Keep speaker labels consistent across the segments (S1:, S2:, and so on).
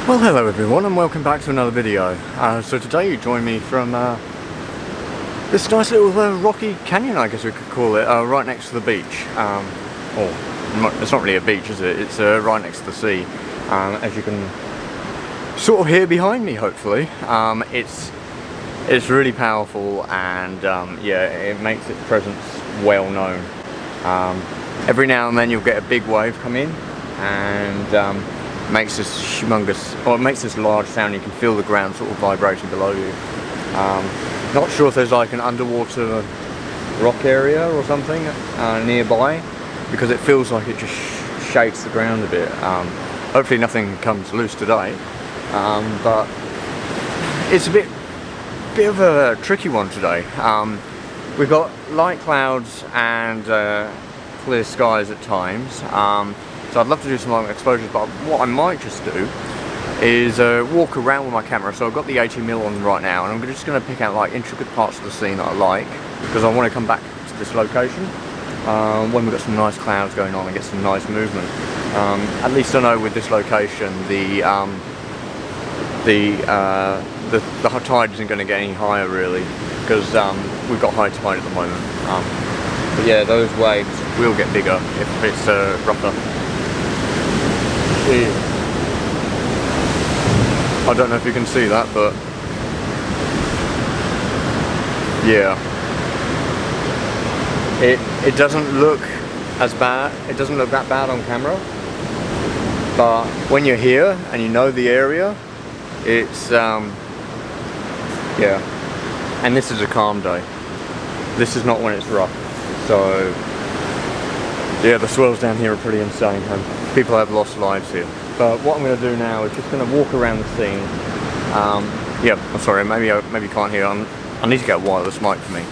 S1: Well, hello everyone and welcome back to another video. So today you join me from this nice little rocky canyon, I guess we could call it, right next to the beach. It's not really a beach, is it? It's right next to the sea. As you can sort of hear behind me, hopefully. It's really powerful and yeah, it makes its presence well known. Every now and then you'll get a big wave come in and makes this humongous, or it makes this large sound. You can feel the ground sort of vibrating below you. Not sure if there's like an underwater rock area or something nearby, because it feels like it just shakes the ground a bit. Hopefully nothing comes loose today, but it's a bit of a tricky one today. We've got light clouds and clear skies at times. So I'd love to do some long exposures, but what I might just do is walk around with my camera. So I've got the 80mm on right now, and I'm just going to pick out like intricate parts of the scene that I like, because I want to come back to this location when we've got some nice clouds going on and get some nice movement. At least I know with this location the high tide isn't going to get any higher really, because we've got high tide at the moment. But yeah, those waves will get bigger if it's rougher. I don't know if you can see that, but yeah, it doesn't look as bad. It doesn't look that bad on camera, but when you're here and you know the area, it's yeah. And this is a calm day. This is not when it's rough. So yeah, the swells down here are pretty insane, and people have lost lives here. But what I'm going to do now is just going to walk around the scene. Yeah, I'm sorry, maybe you can't hear. I need to get a wireless mic for me.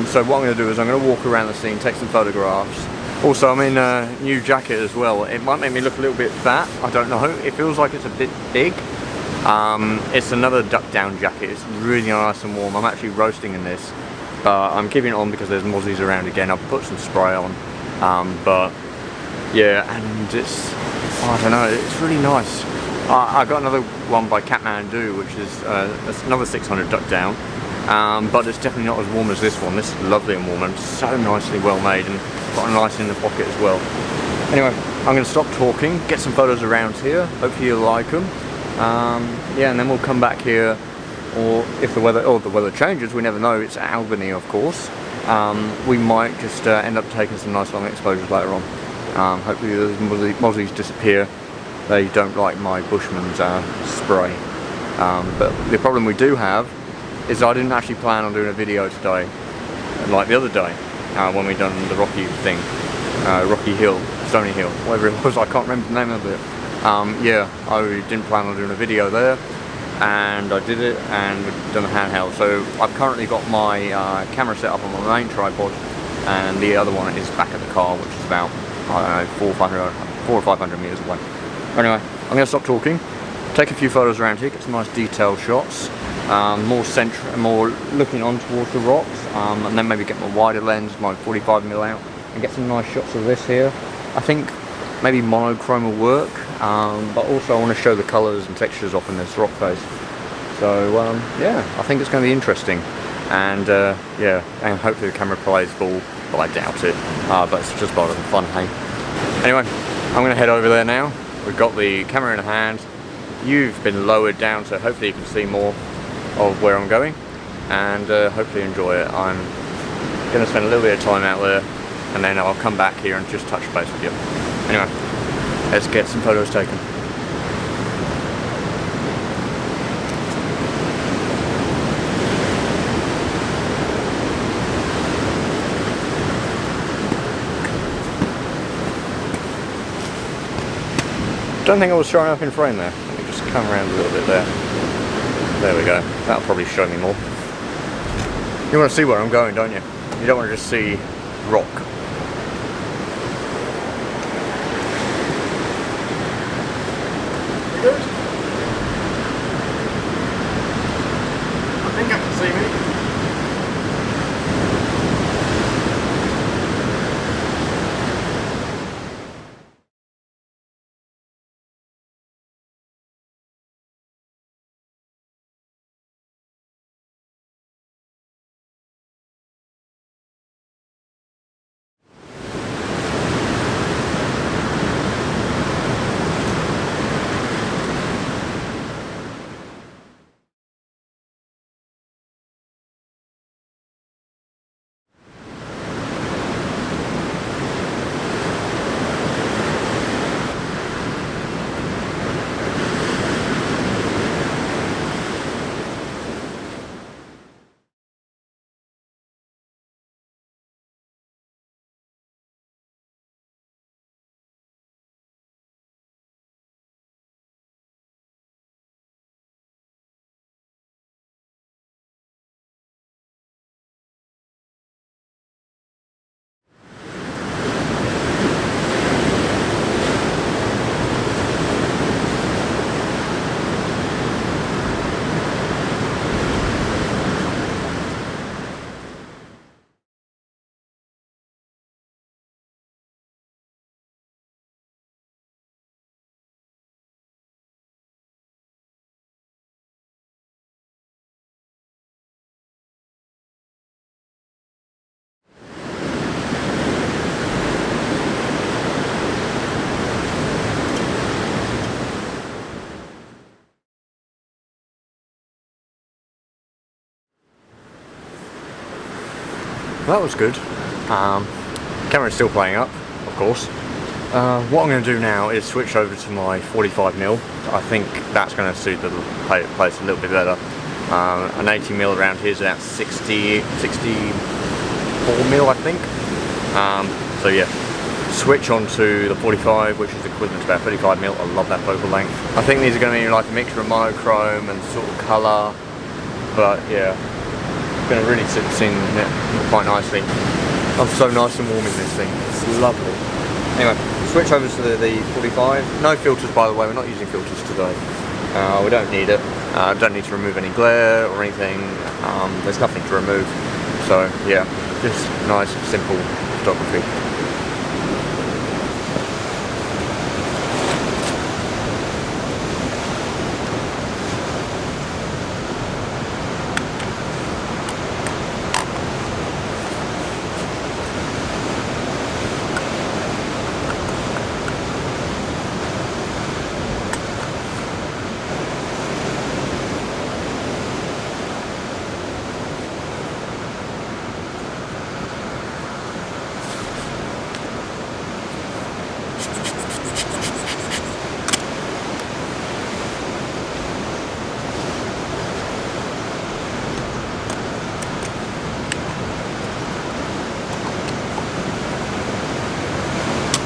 S1: So what I'm going to do is I'm going to walk around the scene, take some photographs. Also, I'm in a new jacket as well. It might make me look a little bit fat, I don't know. It feels like it's a bit big. It's another duck down jacket. It's really nice and warm. I'm actually roasting in this. I'm keeping it on because there's mozzies around again. I've put some spray on. But yeah, and it's, I don't know, it's really nice. I got another one by Kathmandu, which is another 600 duck down, but it's definitely not as warm as this one. This is lovely and warm and so nicely well made, and got a nice in the pocket as well. Anyway, I'm going to stop talking, get some photos around here, hopefully you'll like them. Yeah, and then we'll come back here, or if the weather changes, we never know. It's Albany, of course. We might just end up taking some nice long exposures later on. Hopefully those mozzies disappear. They don't like my Bushman's spray. But the problem we do have is I didn't actually plan on doing a video today, like the other day, when we done the Rocky thing, Rocky Hill, Stony Hill, whatever it was, I can't remember the name of it. Yeah, I didn't plan on doing a video there, and I did it, and we've done a handheld. So I've currently got my camera set up on my main tripod, and the other one is back at the car, which is about, I don't know, 400 or 500 meters away. Anyway, I'm going to stop talking, take a few photos around here, get some nice detailed shots, more looking on towards the rocks, and then maybe get my wider lens, my 45mm out, and get some nice shots of this here. I think maybe monochrome will work, but also I want to show the colours and textures off in this rock face. So yeah, I think it's going to be interesting, and yeah, and hopefully the camera plays ball, but I doubt it. But it's just part of the fun, hey. Anyway, I'm going to head over there now. We've got the camera in hand. You've been lowered down, so hopefully you can see more of where I'm going, and hopefully enjoy it. I'm going to spend a little bit of time out there, and then I'll come back here and just touch base with you. Anyway, let's get some photos taken. Don't think I was showing up in frame there. Let me just come around a little bit there. There we go. That'll probably show me more. You want to see where I'm going, don't you? You don't want to just see rock. Good. I think I can see me. that was good. Camera's still playing up, of course. What I'm going to do now is switch over to my 45mm. I think that's going to suit the place a little bit better. An 80mm around here is about 64mm, I think. So yeah, switch onto the 45, which is equivalent to about 35mm. I love that focal length. I think these are going to be like a mixture of monochrome and sort of colour, but yeah, it's going to really suit the scene quite nicely. I'm so nice and warm in this thing. It's lovely. Anyway, switch over to the 45. No filters, by the way. We're not using filters today. We don't need it. Don't need to remove any glare or anything. There's nothing to remove. So yeah, just nice, simple photography.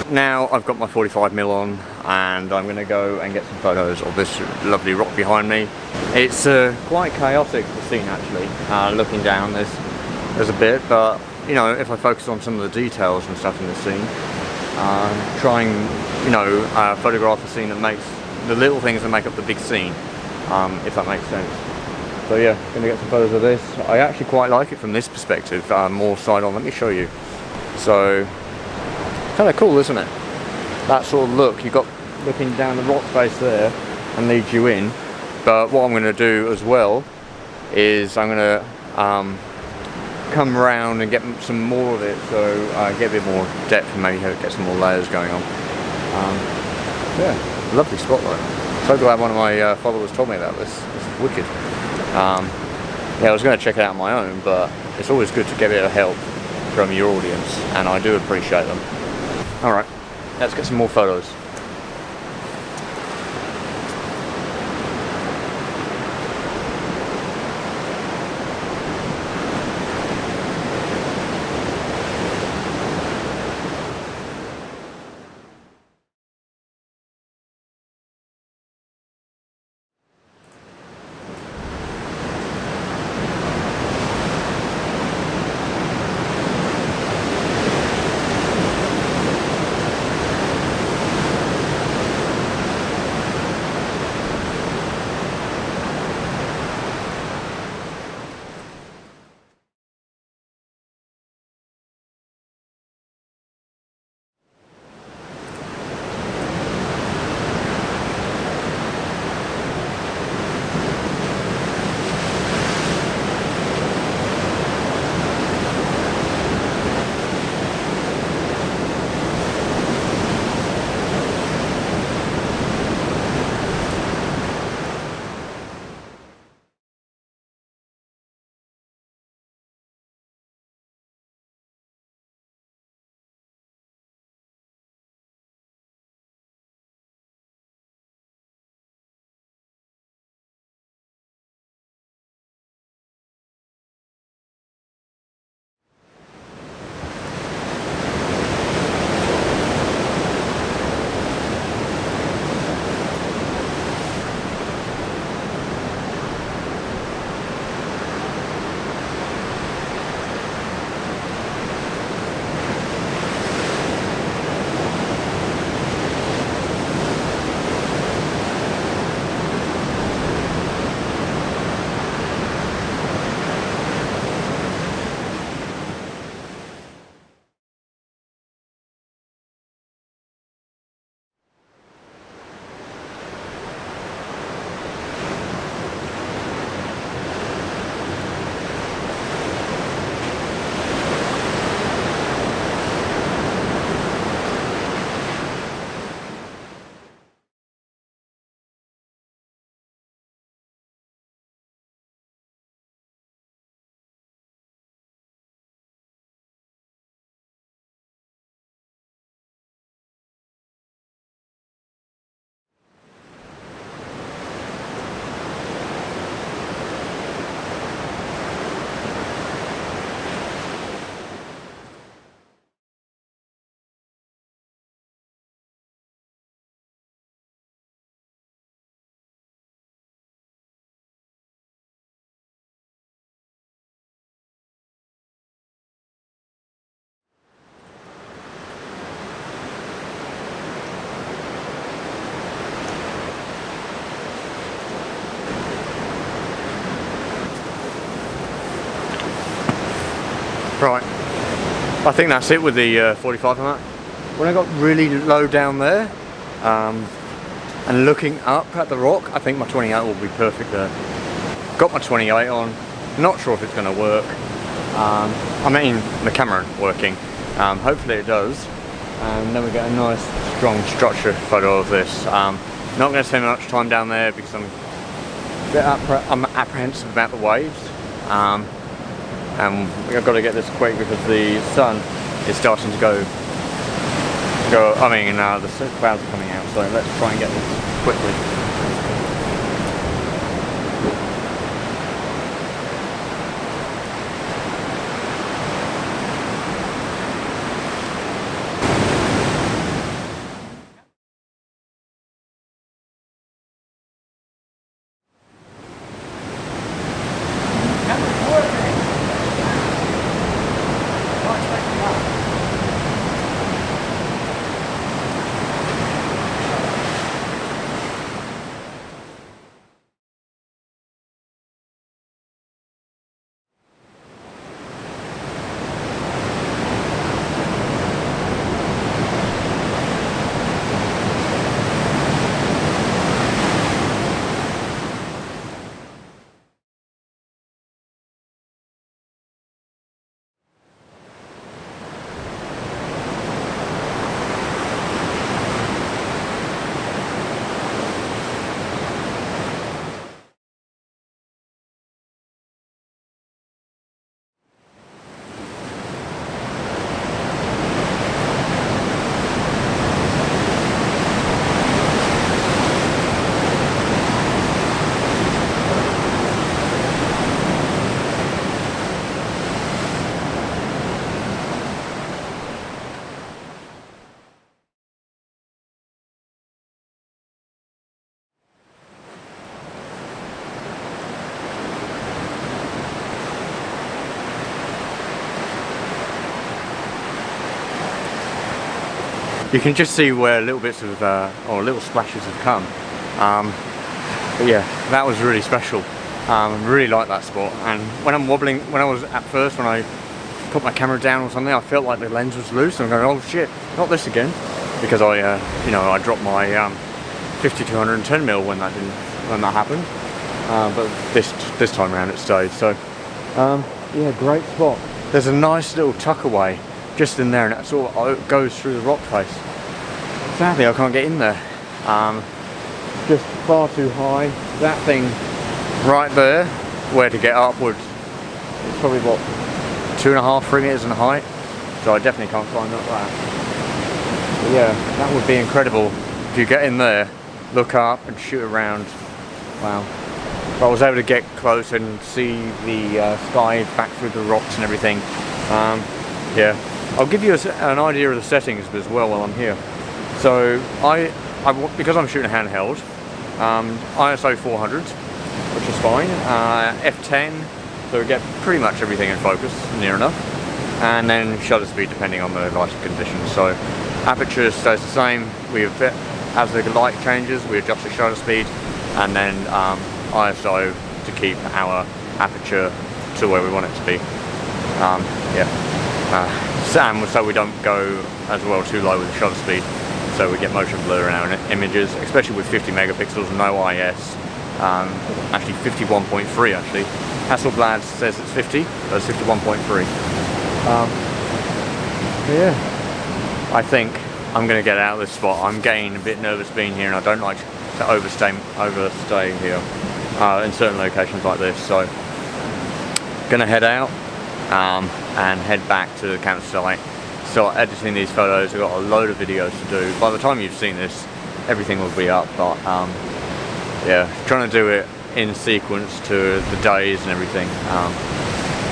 S1: Now I've got my 45mm on, and I'm going to go and get some photos of this lovely rock behind me. It's quite chaotic, the scene actually. Looking down, there's a bit, but you know, if I focus on some of the details and stuff in the scene, trying, you know, photograph a scene that makes the little things that make up the big scene, if that makes sense. So yeah, going to get some photos of this. I actually quite like it from this perspective, more side on. Let me show you. So, kind of cool, isn't it? That sort of look you got looking down the rock face there and leads you in. But what I'm going to do as well is I'm going to come around and get some more of it, so get a bit more depth and maybe get some more layers going on. Yeah, lovely spotlight. So glad one of my followers told me about this. This is wicked. Yeah, I was going to check it out on my own, but it's always good to get a bit of help from your audience, and I do appreciate them. Alright, let's get some more photos. Right, I think that's it with the 45 on that. When I got really low down there, and looking up at the rock, I think my 28 will be perfect there. Got my 28 on, not sure if it's going to work. I mean, the camera working. Hopefully it does. And then we get a nice, strong structure photo of this. Not going to spend much time down there because I'm a bit apprehensive about the waves. And I've got to get this quick because the sun is starting to go. The clouds are coming out, so let's try and get this quickly. You can just see where little bits of, or little splashes have come. But yeah, that was really special. Really like that spot. And when I'm wobbling, when I put my camera down or something, I felt like the lens was loose. And I'm going, oh shit, not this again, because I dropped my 50-210mm when that happened. But this time around it stayed. So yeah, great spot. There's a nice little tuckaway just in there, and it sort of goes through the rock face. Sadly, I can't get in there. Just far too high. That thing right there, where to get upwards, it's probably what, 2.5-3 meters in height. So I definitely can't climb up that. But yeah, that would be incredible if you get in there, look up and shoot around. Wow. But I was able to get close and see the sky back through the rocks and everything. Yeah. I'll give you an idea of the settings as well while I'm here. So because I'm shooting handheld, ISO 400, which is fine. F10, so we get pretty much everything in focus, near enough. And then shutter speed depending on the lighting conditions. So aperture stays the same. As the light changes, we adjust the shutter speed, and then ISO to keep our aperture to where we want it to be. So we don't go as well too low with the shutter speed, so we get motion blur in our images, especially with 50 megapixels, no IS. Actually 51.3 actually. Hasselblad says it's 50, but it's 51.3. Yeah, I think I'm going to get out of this spot. I'm getting a bit nervous being here, and I don't like to overstay here in certain locations like this. So, gonna head out and head back to the campsite. Start editing these photos. I've got a load of videos to do. By the time you've seen this, everything will be up. But yeah, trying to do it in sequence to the days and everything.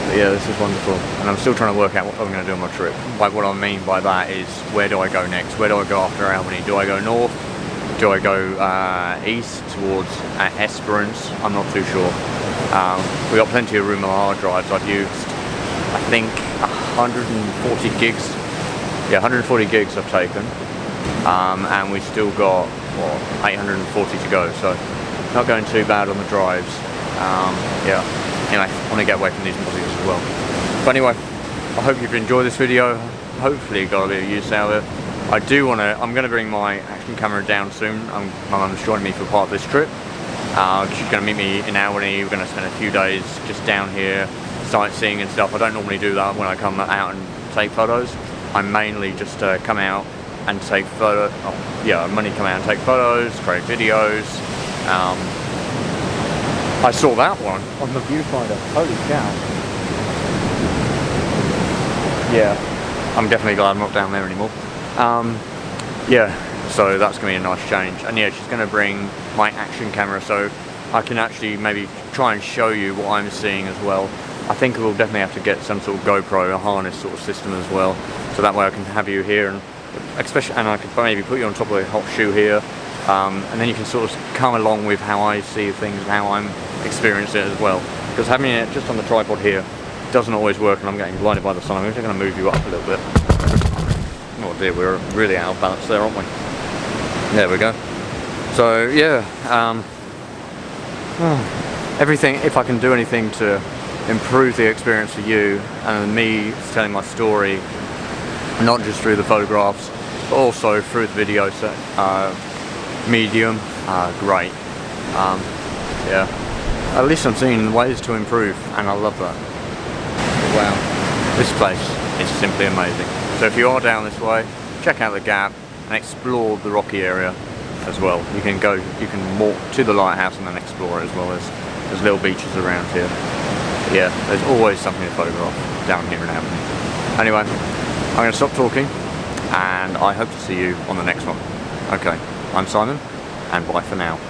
S1: But yeah, this is wonderful, and I'm still trying to work out what I'm going to do on my trip. Like, what I mean by that is, where do I go next? Where do I go after Albany? Do I go north? Do I go east towards Esperance? I'm not too sure. We got plenty of room on our drives. I've used, I think, 140 gigs. Yeah, 140 gigs I've taken, and we've still got, what, 840 to go. So not going too bad on the drives. Yeah. Anyway, I want to get away from these mozzies as well. But anyway, I hope you've enjoyed this video. Hopefully you got a bit of use out of it. I'm going to bring my action camera down soon. My mum's joining me for part of this trip. She's going to meet me in Albany. We're going to spend a few days just down here sightseeing and stuff. I don't normally do that when I come out and take photos. I mainly just come out and take photos. Come out and take photos, create videos. I saw that one on the viewfinder. Holy cow. Yeah, I'm definitely glad I'm not down there anymore. Yeah, so that's going to be a nice change. And yeah, she's going to bring my action camera so I can actually maybe try and show you what I'm seeing as well. I think we'll definitely have to get some sort of GoPro, a harness sort of system as well. So that way I can have you here, and I could maybe put you on top of a hot shoe here. And then you can sort of come along with how I see things and how I'm experiencing it as well. Because having it just on the tripod here doesn't always work, and I'm getting blinded by the sun. I'm actually going to move you up a little bit. Oh dear, we're really out of balance there, aren't we? There we go. So yeah, everything, if I can do anything to improve the experience for you and me telling my story, not just through the photographs, but also through the video medium, great. Yeah, at least I'm seeing ways to improve, and I love that. Wow, this place is simply amazing. So if you are down this way, check out the gap and explore the rocky area as well. You can walk to the lighthouse and then explore it as well. There's little beaches around here. Yeah, there's always something to photograph down here in Albany. Anyway, I'm going to stop talking, and I hope to see you on the next one. Okay, I'm Simon, and bye for now.